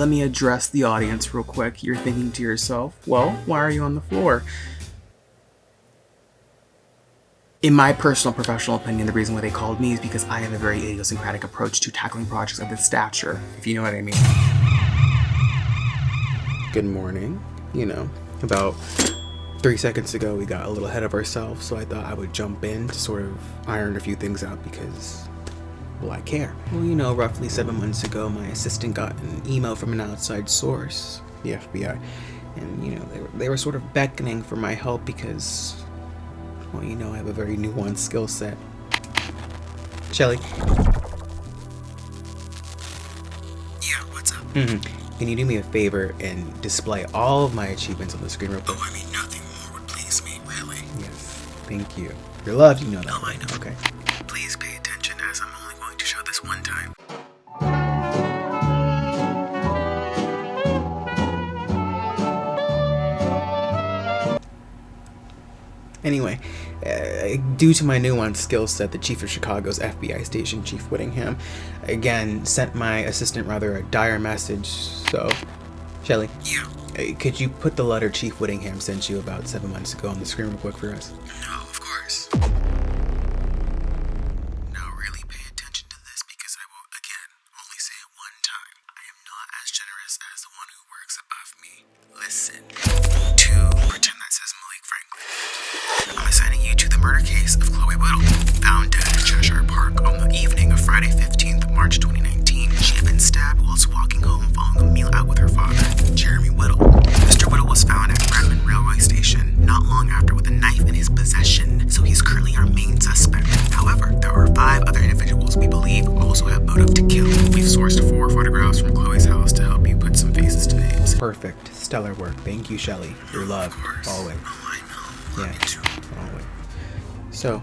let me address the audience real quick. You're thinking to yourself, well, why are you on the floor? In my personal professional opinion, the reason why they called me is because I have a very idiosyncratic approach to tackling projects of this stature, if you know what I mean. Good morning. You know, about 3 seconds ago we got a little ahead of ourselves, so I thought I would jump in to sort of iron a few things out because, well, I care. Well, you know, roughly 7 months ago, my assistant got an email from an outside source, the FBI, and, you know, they were sort of beckoning for my help because, well, you know, I have a very nuanced skill set. Shelly. Yeah, what's up? Can you do me a favor and display all of my achievements on the screen real quick? Oh, I mean, nothing more would please me, really. Yes, thank you. You're loved, you know that. No, I know. Okay. Please pay attention, as I'm only going to show this one time. Anyway, due to my nuanced skill set, the chief of Chicago's FBI station, Chief Whittingham, again sent my assistant rather a dire message. So, Shelly, Yeah. Could you put the letter Chief Whittingham sent you about 7 months ago on the screen real quick for us? No, of course. Now really pay attention to this because I will, again, only say it one time. I am not as generous as the one who works above me. Listen. To pretend that says Malik Franklin. I'm assigning you to the murder case of Chloe Whittle, found dead in Cheshire Park on the evening of Friday 15th, March 2019. She had been stabbed whilst walking home following a meal out with her father, Jeremy Whittle. Mr. Whittle was found at Redmond Railway Station not long after with a knife in his possession, so he's currently our main suspect. However, there are 5 other individuals we believe also have motive to kill. We've sourced 4 photographs from Chloe's house to help you put some faces to names. Perfect. Stellar work. Thank you, Shelly. Your love. Of course. Always. Oh, I know. Yeah. Love you too. Always. So,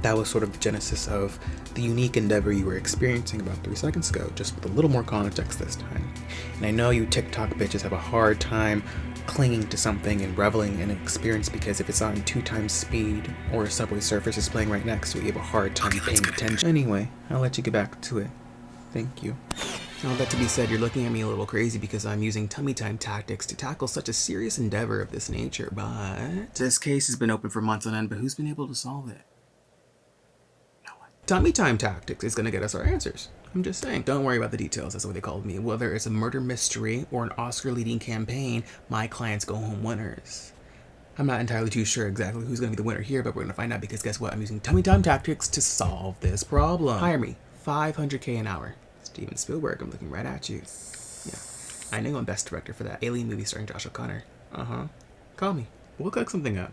that was sort of the genesis of the unique endeavor you were experiencing about 3 seconds ago, just with a little more context this time. And I know you TikTok bitches have a hard time clinging to something and reveling in an experience because if it's on 2 times speed or a subway surface is playing right next to it, you have a hard time paying attention. Anyway, I'll let you get back to it. Thank you. All that to be said, you're looking at me a little crazy because I'm using tummy time tactics to tackle such a serious endeavor of this nature, but this case has been open for months on end, but who's been able to solve it? No one. Tummy time tactics is going to get us our answers. I'm just saying. Don't worry about the details, that's what they called me. Whether it's a murder mystery or an Oscar-leading campaign, my clients go home winners. I'm not entirely too sure exactly who's going to be the winner here, but we're going to find out because guess what? I'm using tummy time tactics to solve this problem. Hire me. $500K an hour. Steven Spielberg, I'm looking right at you. Yeah, I know I'm best director for that alien movie starring Josh O'Connor. Call me. We'll cook something up.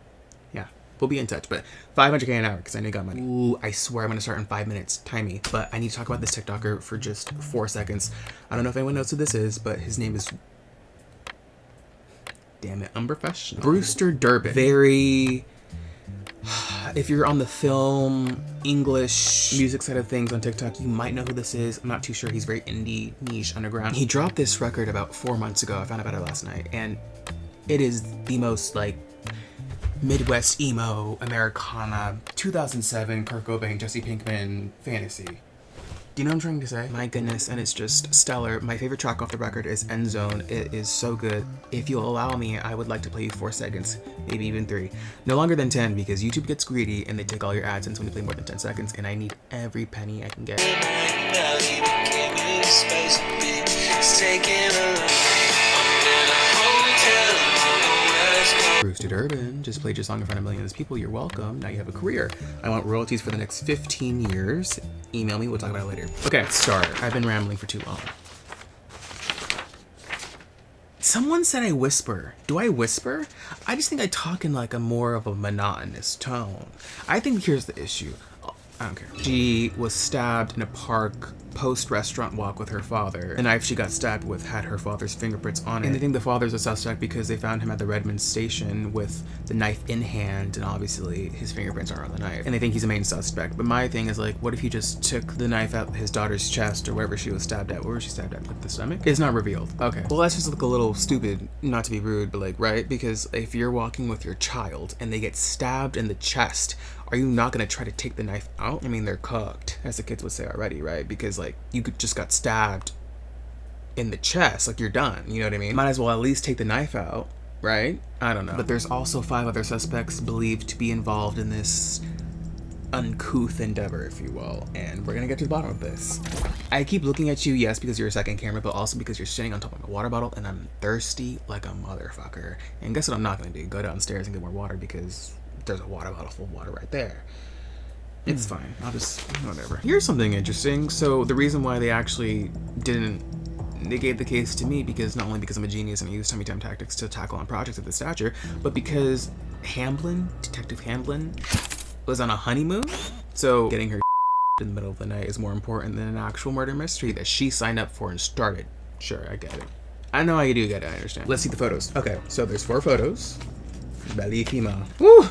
Yeah, we'll be in touch, but $500K an hour because I know you got money. Ooh, I swear I'm going to start in 5 minutes. Time me. But I need to talk about this TikToker for just 4 seconds. I don't know if anyone knows who this is, but his name is... Damn it, unprofessional. Brewster Durbin. Very... If you're on the film, English, music side of things on TikTok, you might know who this is. I'm not too sure. He's very indie, niche, underground. He dropped this record about 4 months ago. I found out about it last night. And it is the most, like, Midwest emo, Americana, 2007, Kurt Cobain, Jesse Pinkman fantasy. Do you know what I'm trying to say? My goodness, and it's just stellar. My favorite track off the record is End Zone. It is so good. If you'll allow me, I would like to play you 4 seconds, maybe even 3. No longer than 10 because YouTube gets greedy and they take all your AdSense when you play more than 10 seconds, and I need every penny I can get. Brewster Durbin just played your song in front of millions of people. You're welcome. Now you have a career. I want royalties for the next 15 years. Email me. We'll talk about it later. Okay, let's start. I've been rambling for too long. Someone said I whisper. Do I whisper? I just think I talk in like a more of a monotonous tone. I think here's the issue. I don't care. She was stabbed in a park post-restaurant walk with her father. The knife she got stabbed with had her father's fingerprints on it. And they think the father's a suspect because they found him at the Redmond station with the knife in hand, and obviously his fingerprints are on the knife. And they think he's a main suspect. But my thing is like, what if he just took the knife out his daughter's chest or wherever she was stabbed at? Where was she stabbed at? Like the stomach? It's not revealed. Okay. Well, that's just look a little stupid, not to be rude, but like, right? Because if you're walking with your child and they get stabbed in the chest, are you not going to try to take the knife out? I mean, they're cooked, as the kids would say already, right? Because, like, you just got stabbed in the chest, like you're done. You know what I mean? Might as well at least take the knife out, right? I don't know. But there's also 5 other suspects believed to be involved in this uncouth endeavor, if you will, and we're gonna get to the bottom of this. I keep looking at you, yes, because you're a second camera, but also because you're sitting on top of a water bottle, and I'm thirsty like a motherfucker. And guess what I'm not gonna do? Go downstairs and get more water, because there's a water bottle full of water right there. It's fine. I'll just, whatever. Here's something interesting. So the reason why they actually didn't negate the case to me, because not only because I'm a genius and I use tummy time tactics to tackle on projects of this stature, but because Hamblin, Detective Hamblin, was on a honeymoon. So getting her in the middle of the night is more important than an actual murder mystery that she signed up for and started. Sure, I get it. I know I do get it, I understand. Let's see the photos. Okay, so there's 4 photos. Bellissima. Woo!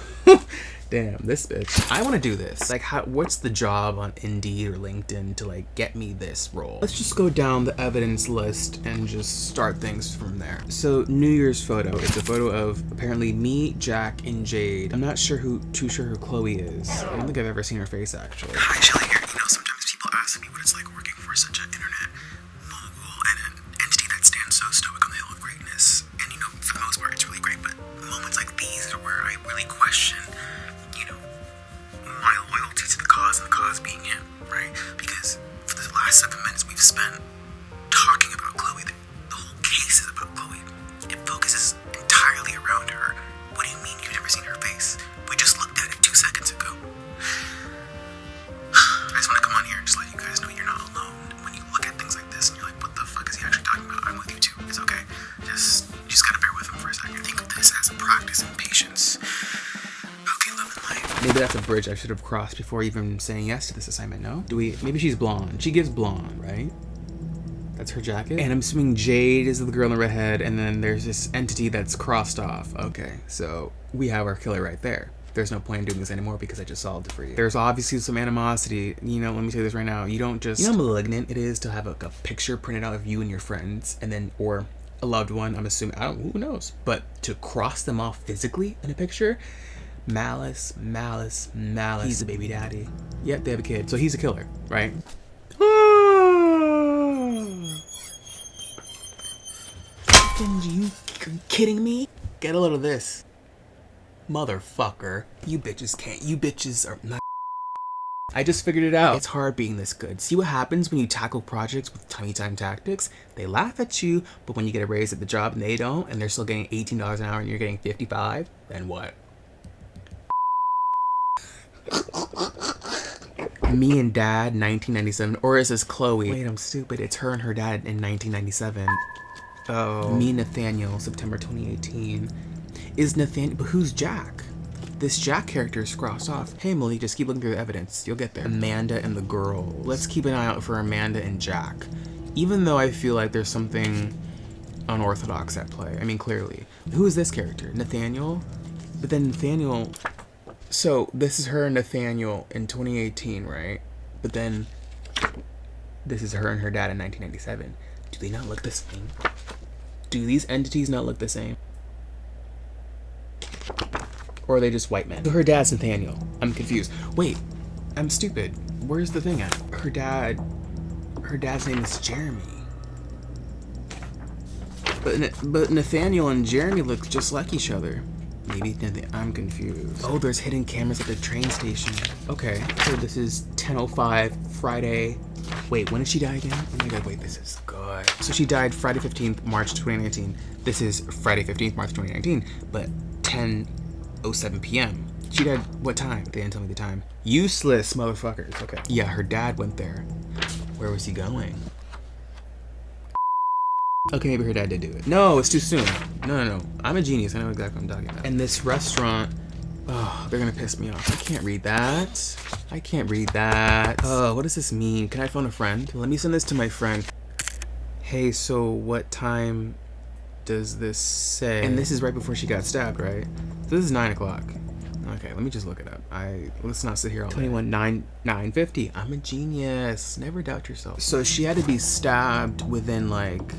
Damn, this bitch. I want to do this. Like, what's the job on Indeed or LinkedIn to, like, get me this role? Let's just go down the evidence list and just start things from there. So, New Year's photo. It's a photo of, apparently, me, Jack, and Jade. I'm not sure too sure who Chloe is. I don't think I've ever seen her face, actually. Hi, Shelly here. You know, sometimes people ask me what it's like working for such an internet mogul and an entity that stands so stoic on the hill of greatness. And, you know, for the most part, it's really great, but moments like these are where I really question, you know, my loyalty to the cause and the cause being him, right? Because for the last 7 minutes we've spent talking about Chloe, the whole case is about Chloe. It focuses entirely around her. What do you mean you've never seen her face? We just looked at it 2 seconds ago. I just want to come on here and just let you guys know you're not alone. When you look at things like this and you're like, what the fuck is he actually talking about? I'm with you too. It's okay. You just gotta bear with him for a second. Think of this as a practice in patience. Okay, love and light. Maybe that's a bridge I should have crossed before even saying yes to this assignment, no? Maybe she's blonde. She gives blonde, right? That's her jacket? And I'm assuming Jade is the girl in the red head, and then there's this entity that's crossed off. Okay, so we have our killer right there. There's no point in doing this anymore because I just solved it for you. There's obviously some animosity. You know, let me tell you this right now. You don't just... You know how malignant it is to have like a picture printed out of you and your friends, and then, or a loved one, I'm assuming, who knows? But to cross them off physically in a picture... Malice. He's a baby daddy. Yep, they have a kid. So he's a killer, right? You kidding me? Get a load of this. Motherfucker. You bitches are not. I just figured it out. It's hard being this good. See what happens when you tackle projects with tummy time tactics? They laugh at you, but when you get a raise at the job and they don't, and they're still getting $18 an hour and you're getting $55, then what? Me and Dad, 1997. Or is this Chloe? Wait, I'm stupid. It's her and her dad in 1997. Oh. Me and Nathaniel, September 2018. Is Nathaniel... But who's Jack? This Jack character is crossed off. Hey, Molly, just keep looking through the evidence. You'll get there. Amanda and the girl. Let's keep an eye out for Amanda and Jack. Even though I feel like there's something unorthodox at play. I mean, clearly. Who is this character? Nathaniel? But then Nathaniel... So, this is her and Nathaniel in 2018, right? But then, this is her and her dad in 1997. Do they not look the same? Do these entities not look the same? Or are they just white men? So her dad's Nathaniel. I'm confused. Wait, I'm stupid. Where's the thing at? Her dad's name is Jeremy. But Nathaniel and Jeremy look just like each other. Maybe I'm confused. Oh, there's hidden cameras at the train station. Okay, so this is 10:05 Friday. Wait, when did she die again? Oh my god, wait, this is good. So she died Friday 15th, March 2019. This is Friday 15th, March 2019, but 10:07 p.m. She died what time? They didn't tell me the time. Useless motherfuckers. Okay. Yeah, her dad went there. Where was he going? Okay, maybe her dad did do it. No, it's too soon. No. I'm a genius. I know exactly what I'm talking about. And this restaurant, oh, they're gonna piss me off. I can't read that. Oh, what does this mean? Can I phone a friend? Let me send this to my friend. Hey, so what time does this say? And this is right before she got stabbed, right? So this is 9 o'clock. Okay, let me just look it up. Let's not sit here all day. 9:50. I'm a genius. Never doubt yourself. So she had to be stabbed within like...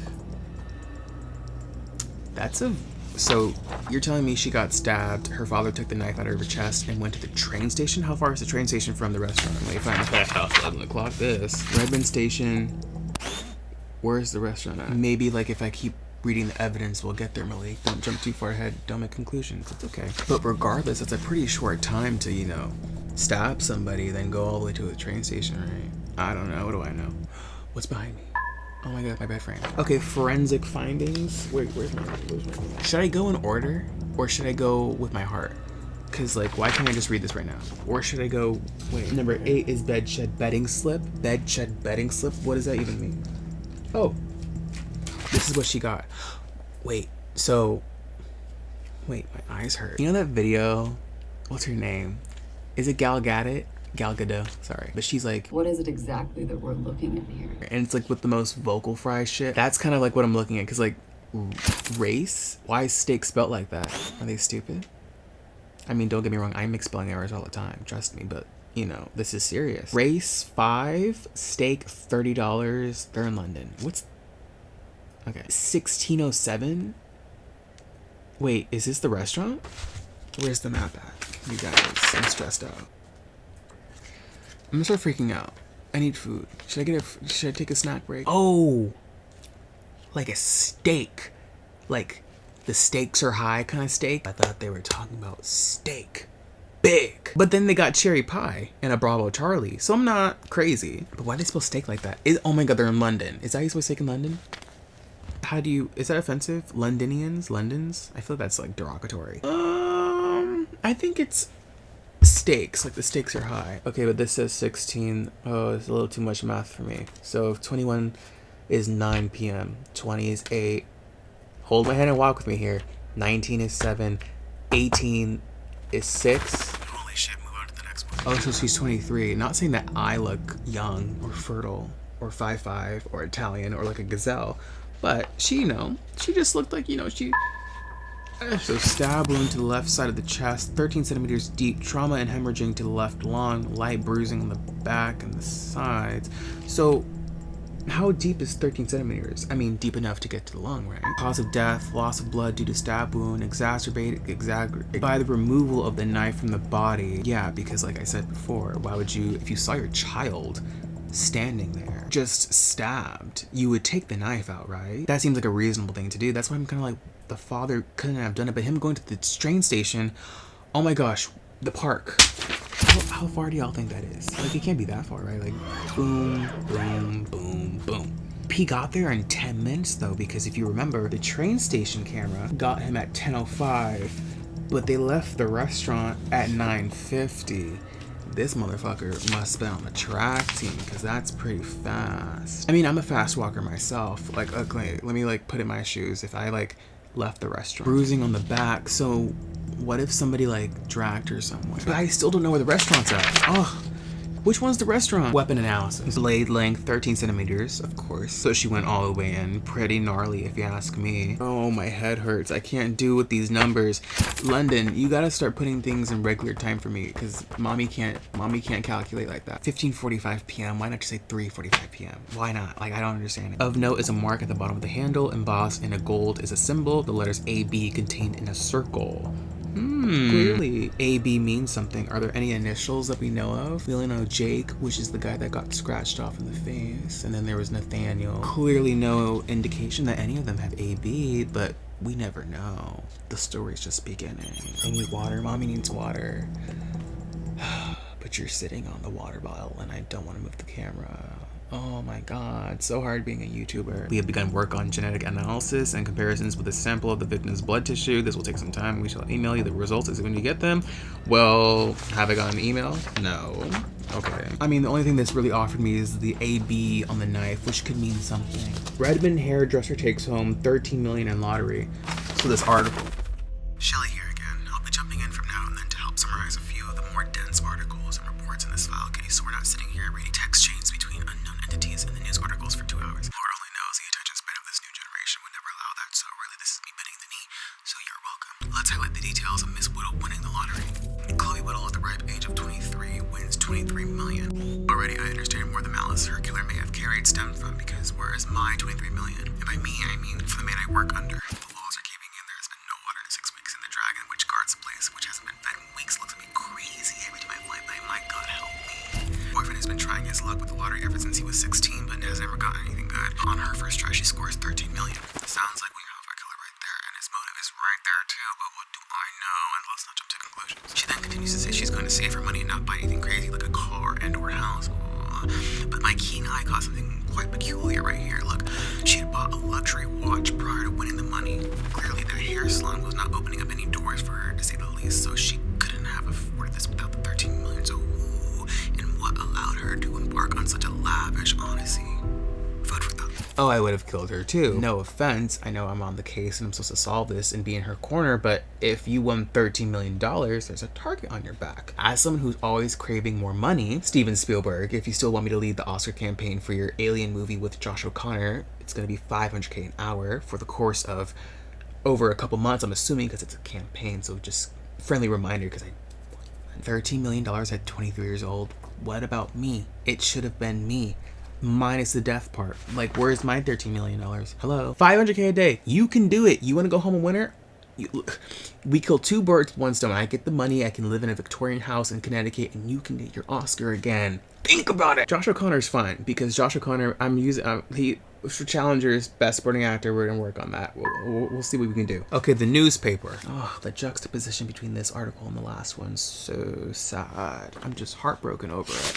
So you're telling me she got stabbed, her father took the knife out of her chest and went to the train station? How far is the train station from the restaurant? Let me find the house. 11 o'clock this. Redmond Station. Where's the restaurant at? Maybe like if I keep reading the evidence, we'll get there, Malik. Don't jump too far ahead. Don't make conclusions. It's okay. But regardless, it's a pretty short time to, you know, stab somebody, then go all the way to the train station, right? I don't know. What do I know? What's behind me? Oh my god, my bed frame. Okay, forensic findings. Wait, where's my Should I go in order? Or should I go with my heart? Because, like, why can't I just read this right now? Or should I go... Wait, number 8 is bed shed bedding slip. Bed shed bedding slip? What does that even mean? Oh. This is what she got. Wait, so... Wait, my eyes hurt. You know that video? What's her name? Is it Gal Gadot? Gal Gadot, sorry. But she's like... What is it exactly that we're looking at here? And it's like with the most vocal fry shit. That's kind of like what I'm looking at. Because, like, race? Why is steak spelt like that? Are they stupid? I mean, don't get me wrong, I make spelling errors all the time, trust me, but, you know, this is serious. Race 5, steak $30, they're in London. What's... Okay, 1607? Wait, is this the restaurant? Where's the map at? You guys, I'm stressed out. I'm gonna start freaking out. I need food. Should I take a snack break? Oh! Like a steak. Like... the stakes are high kind of steak. I thought they were talking about steak. Big. But then they got cherry pie and a Bravo Charlie. So I'm not crazy. But why do they spell steak like that? Oh my god, they're in London. Is that how you spell steak in London? How do you... Is that offensive? Londonians? Londons? I feel that's like derogatory. I think it's steaks. Like the stakes are high. Okay, but this says 16. Oh, it's a little too much math for me. So 21 is 9 p.m. 20 is 8. Hold my hand and walk with me here. 19 is 7. 18 is 6. Holy shit, move on to the next one. Oh, so she's 23. Not saying that I look young or fertile or 5'5" or Italian or like a gazelle. But she, you know, she just looked like, you know, she... So stab wound to the left side of the chest, 13 centimeters deep, trauma and hemorrhaging to the left lung, light bruising on the back and the sides. So... how deep is 13 centimeters? I mean, deep enough to get to the lung, right? Cause of death, loss of blood due to stab wound, exacerbated by the removal of the knife from the body. Yeah, because like I said before, why would you, if you saw your child standing there, just stabbed, you would take the knife out, right? That seems like a reasonable thing to do. That's why I'm kind of like, the father couldn't have done it, but him going to the train station, oh my gosh, the park. How far do y'all think that is? Like, it can't be that far, right? Like, boom, boom, boom, boom. He got there in 10 minutes, though, because if you remember, the train station camera got him at 10:05, but they left the restaurant at 9:50. This motherfucker must have been on the track team, because that's pretty fast. I mean, I'm a fast walker myself. Like, okay, let me, like, put in my shoes. If I, like, left the restaurant. Bruising on the back, so... what if somebody like dragged her somewhere? But I still don't know where the restaurant's at. Oh, which one's the restaurant? Weapon analysis. Blade length 13 centimeters, of course. So she went all the way in. Pretty gnarly if you ask me. Oh, my head hurts. I can't do with these numbers. London, you gotta start putting things in regular time for me because mommy can't calculate like that. 15:45 p.m. Why not just say 3:45 p.m.? Why not? Like, I don't understand it. Of note is a mark at the bottom of the handle. Embossed in a gold is a symbol. The letters AB contained in a circle. Clearly, AB means something. Are there any initials that we know of? We only know Jake, which is the guy that got scratched off in the face. And then there was Nathaniel. Clearly no indication that any of them have AB, but we never know. The story's just beginning. I need water. Mommy needs water. But you're sitting on the water bottle and I don't want to move the camera. Oh my god, so hard being a YouTuber. We have begun work on genetic analysis and comparisons with a sample of the victim's blood tissue. This will take some time. We shall email you the results as soon as you get them. Well, have I gotten an email? No. Okay. I mean, the only thing that's really offered me is the AB on the knife, which could mean something. Redmond hairdresser takes home $13 million in lottery. So this article. Shelly here again. I'll be jumping in from now and then to help summarize a few of the more dense articles and reports in this file case, so we're not sitting here reading text chains between unknown entities in the news articles for 2 hours. Lord only knows the attention span of this new generation would never allow that, so really this is me bending the knee, so you're welcome. Let's highlight the details of Miss Whittle winning the lottery. Chloe Whittle, at the ripe age of 23, wins $23 million. Already I understand where the malice her killer may have carried stemmed from, because whereas my $23 million, and by me I mean for the man I work under, the walls are caving in, there has been no water in 6 weeks, and the dragon which guards the place, which hasn't been fed in weeks, looks at me crazy every time I fly by. My God help me. Boyfriend has been trying his luck with the lottery ever since he was 16, but has never gotten anything good. On her first her too, but what do I know? And let's not jump to conclusions. She then continues to say she's going to save her money and not buy anything crazy like a car and or house. But my keen eye caught something quite peculiar right here. Look, she had bought a luxury watch prior to winning the money. Clearly that hair salon was not opening up any doors for her, to say the least, so she couldn't have afforded this without the 13 million. So who and what allowed her to embark on such a lavish odyssey? Food for thought. Oh, I would have killed her too. No offense, I know I'm on the case and I'm supposed to solve this and be in her corner, but if you won $13 million, there's a target on your back. As someone who's always craving more money, Steven Spielberg, if you still want me to lead the Oscar campaign for your Alien movie with Josh O'Connor, it's going to be $500K an hour for the course of over a couple months, I'm assuming, because it's a campaign, so just friendly reminder, because $13 million at 23 years old, what about me? It should have been me. Minus the death part. Like, where's my $13 million? Hello? $500K a day. You can do it. You want to go home a winner? We kill two birds with one stone. I get the money. I can live in a Victorian house in Connecticut, and you can get your Oscar again. Think about it. Josh O'Connor's fine because Josh O'Connor, he for Challenger's best supporting actor. We're gonna work on that. We'll see what we can do. Okay, the newspaper. Oh, the juxtaposition between this article and the last one's so sad. I'm just heartbroken over it.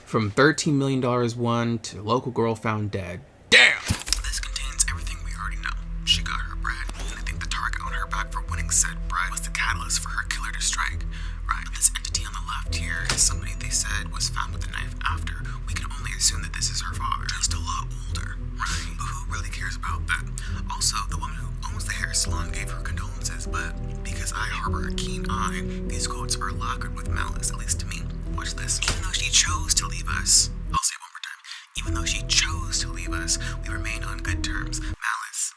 From $13 million won to local girl found dead. Damn! This contains everything we already know. She got her bread, and I think the target on her back for winning said bread was the catalyst for her killer to strike. Right, this entity on the left here is somebody they said was found with a knife after. We can only assume that this is her father. Just a lot older, right? But who really cares about that? Also, the woman who owns the hair salon gave her condolences, but because I harbor a keen eye, these quotes are lacquered with malice, at least to me. Watch this. Even though she chose to leave us, I'll say it one more time. Even though she chose to leave us, we remain on good terms. Malice.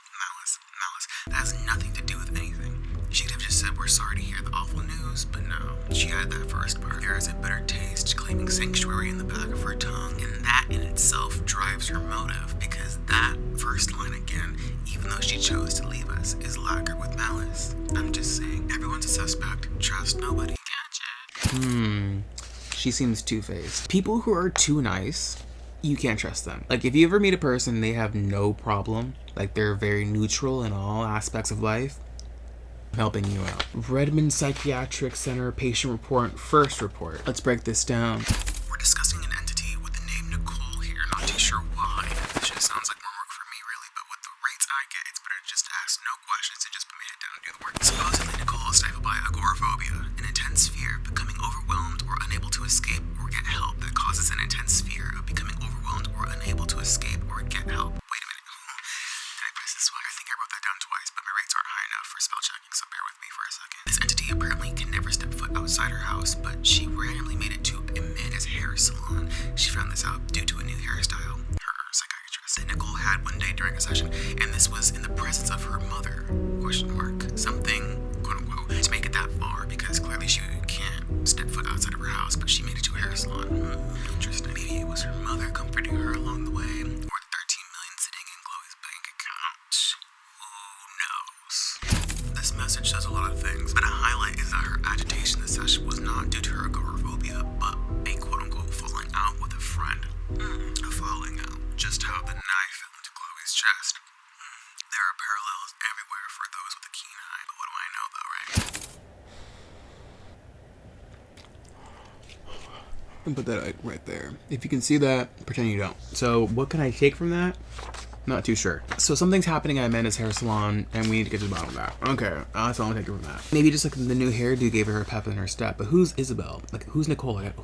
That has nothing to do with anything. She could have just said we're sorry to hear the awful news, but no. She had that first part. There is a bitter taste claiming sanctuary in the back of her tongue, and that in itself drives her motive, because that first line again, even though she chose to leave us, is lacquered with malice. I'm just saying, everyone's a suspect. Trust nobody. Gotcha. She seems two-faced. People who are too nice, you can't trust them. Like, if you ever meet a person, they have no problem, like they're very neutral in all aspects of life, I'm helping you out. Redmond Psychiatric Center patient report, first report. Let's break this down. We're discussing an entity with the name Nicole here, not too sure why. This just sounds like more work for me, really, but with the rates I get, it's better to just ask no questions and just put my head down and do the work. Supposedly, Nicole is stifled by agoraphobia, an intense fear of becoming overwhelmed or unable to escape or get help that causes an intense fear of becoming overwhelmed or unable to escape or get help. Wait a minute. Did I press this one? I think I wrote that down twice, but my rates aren't high enough for spell checking, so bear with me for a second. This entity apparently can never step foot outside her house, but she randomly made it to Amanda's hair salon. She found this out due to a new hairstyle. Her psychiatrist that Nicole had one day during a session, and this was in the presence of her mother, question mark, something, quote unquote, to make it that far, because clearly she can't step foot outside of her house, but she made it to a hair salon. Interesting. Maybe it was her mother comforting her along the way, or the 13 million sitting in Chloe's bank account. Who knows? This message says a lot of things, but a highlight is that her agitation this session was not due to her agoraphobia, but a quote unquote falling out with a friend. A falling out. Just how the knife fell into Chloe's chest. There are parallels everywhere for those with a keen eye, but what do I know though, right? And put that right there. If you can see that, pretend you don't. So what can I take from that? Not too sure. So something's happening at Amanda's hair salon, and we need to get to the bottom of that. Okay, that's all I'm taking from that. Maybe just like the new hairdo gave her a pep in her step, but who's Isabel? Like, who's Nicole? Like,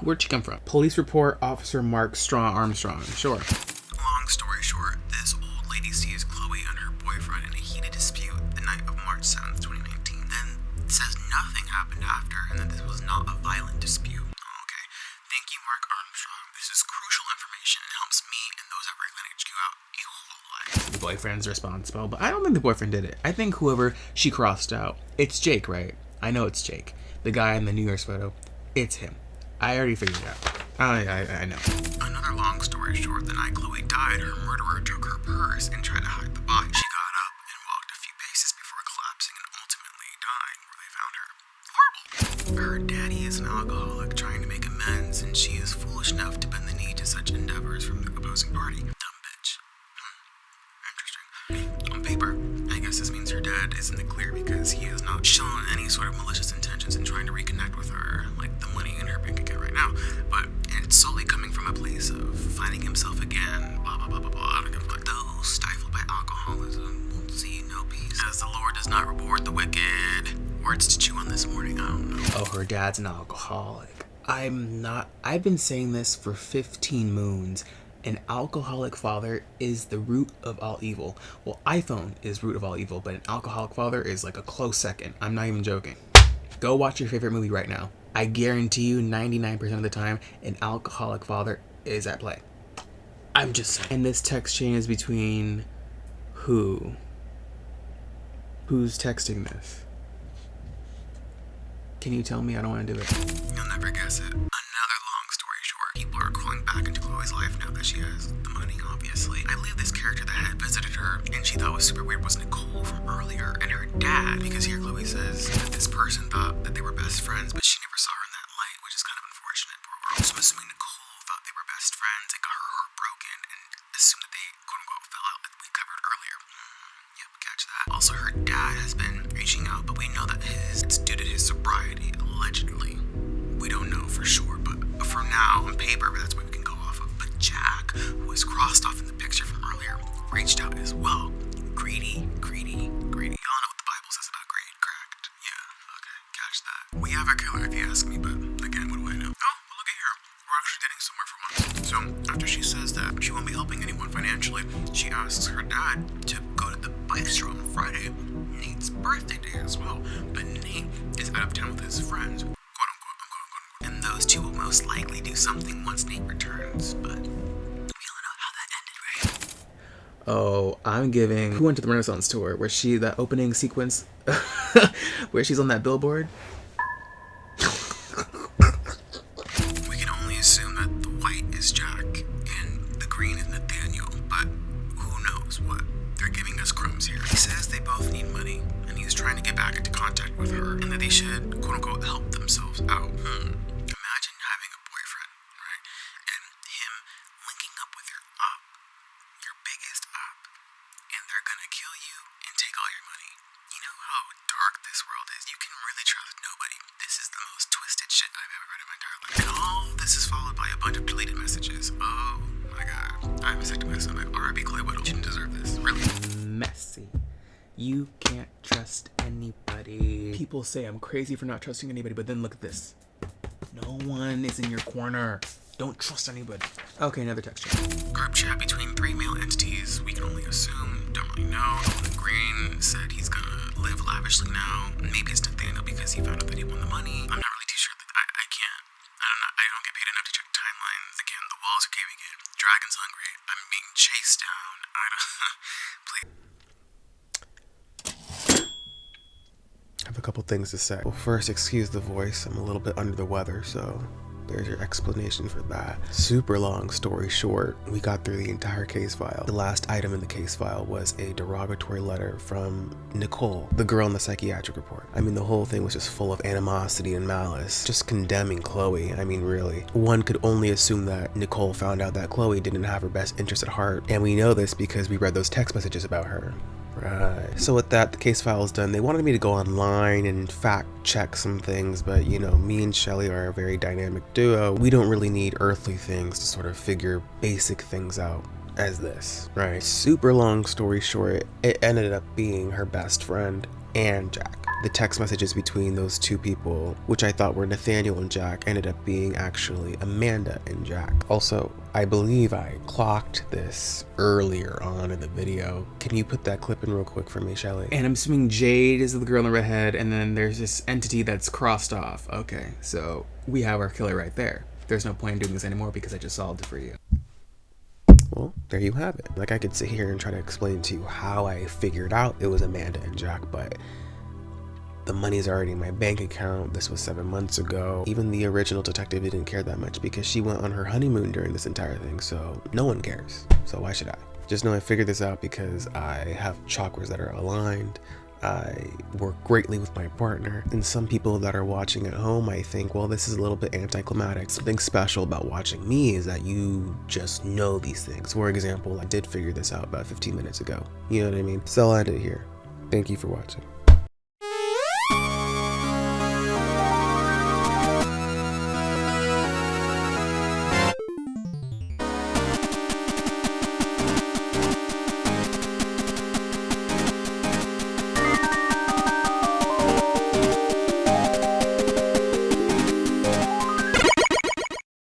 where'd she come from? Police report, Officer Mark Armstrong. Sure. Long story short, this old lady sees Chloe and her boyfriend in a heated dispute the night of March 7th, 2019. Then says nothing happened after, and that this was not a violent dispute. Okay, thank you, Mark Armstrong. This is crucial information and helps me and those at Regular HQ out a whole lot. The boyfriend's responsible, but I don't think the boyfriend did it. I think whoever she crossed out, it's Jake, right? I know it's Jake. The guy in the New Year's photo, it's him. I already figured it out. I know. Another long story short, the night Chloe died, her murderer took her purse and tried to hide the body. She got up and walked a few paces before collapsing and ultimately dying where they found her. Horrible. Her daddy is an alcoholic trying to make amends, and she is foolish enough to bend the knee to such endeavors from the opposing party. Dumb bitch. Interesting. On paper, I her dad is in the clear because he has not shown any sort of malicious intentions in trying to reconnect with her, like the money in her bank account right now. But it's solely coming from a place of finding himself again, blah blah blah blah blah. But those stifled by alcoholism will see no peace, as the Lord does not reward the wicked. Words to chew on this morning, I don't know. Oh, her dad's an alcoholic. I've been saying this for 15 moons. An alcoholic father is the root of all evil. Well, iPhone is root of all evil, but an alcoholic father is like a close second. I'm not even joking. Go watch your favorite movie right now. I guarantee you 99% of the time, an alcoholic father is at play. I'm just saying. And this text chain is between who? Who's texting this? Can you tell me? I don't want to do it. You'll never guess it. Another long story short, people are calling back into Chloe's life now that she has the money, obviously. I believe this character that had visited her and she thought was super weird was Nicole from earlier, and her dad, because here Chloe says that this person thought that they were best friends, but she never saw her in that light, which is kind of unfortunate. We're also assuming Nicole thought they were best friends and got her heart broken and assumed that they quote-unquote fell out like we covered earlier. Yep, catch that. Also, her dad has been reaching out, but we know that it's due to his sobriety, allegedly. We don't know for sure, but for now, on paper, that's what we can go off of. But Jack, who was crossed off in the picture from earlier, reached out as well. Greedy, greedy, greedy. Y'all know what the Bible says about greed, correct? Yeah, okay, catch that. We have a killer if you ask me, but again, what do I know? Oh, well, look at here. We're actually getting somewhere for once. So, after she says that she won't be helping anyone financially, she asks her dad to go to the bistro on Friday, Nate's birthday day as well. But Nate is out of town with his friends, quote unquote, and those two will most likely do something once Nate returns, but we all know how that ended, right? Oh, I'm giving... Who went to the Renaissance tour? Where that opening sequence where she's on that billboard? We can only assume that the white is Jack and the green is Nathaniel, but who knows what? They're giving us crumbs here. He says they both need money, and he's trying to get back into contact with her, and that they should, quote-unquote, help themselves out. Imagine having a boyfriend, right? And him linking up with your biggest op, and they're gonna kill you and take all your money. You know how dark this world is. You can really trust nobody. This is the most twisted shit I've ever read in my entire life. And all this is followed by a bunch of deleted messages. Oh my god. I vasectomy myself. Like, R.I.P. Chloe Whittle. You didn't deserve this. Really. Messy. You can't trust anybody. People say I'm crazy for not trusting anybody, but then look at this. No one is in your corner. Don't trust anybody. Okay, another text chat. Group chat between 3 male entities. We can only assume. Don't really know. The one in green said he's gonna live lavishly now. Maybe it's Nathaniel because he found out that he won the money. I'm not really too sure. I can't. I don't get paid enough to check timelines. Again, the walls are caving in. Dragon's hungry. I'm being chased down. I don't... Please. I have a couple things to say. Well, first, excuse the voice. I'm a little bit under the weather, so there's your explanation for that. Super long story short, we got through the entire case file. The last item in the case file was a derogatory letter from Nicole, the girl in the psychiatric report. I mean, the whole thing was just full of animosity and malice, just condemning Chloe. I mean, really. One could only assume that Nicole found out that Chloe didn't have her best interest at heart, and we know this because we read those text messages about her. Right. So with that, the case file is done. They wanted me to go online and fact check some things, but you know, me and Shelly are a very dynamic duo. We don't really need earthly things to sort of figure basic things out as this, right? Super long story short, it ended up being her best friend and Jack. The text messages between those two people, which I thought were Nathaniel and Jack, ended up being actually Amanda and Jack. Also, I believe I clocked this earlier on in the video. Can you put that clip in real quick for me, Shelly? And I'm assuming Jade is the girl in the redhead, and then there's this entity that's crossed off. Okay, so we have our killer right there. There's no point in doing this anymore because I just solved it for you. Well, there you have it. Like, I could sit here and try to explain to you how I figured out it was Amanda and Jack, but the money's already in my bank account. This was 7 months ago. Even the original detective didn't care that much because she went on her honeymoon during this entire thing, so no one cares. So why should I? Just know I figured this out because I have chakras that are aligned. I work greatly with my partner, and some people that are watching at home might think, well, this is a little bit anticlimactic. Something special about watching me is that you just know these things. For example, I did figure this out about 15 minutes ago. You know what I mean? So I'll end it here. Thank you for watching.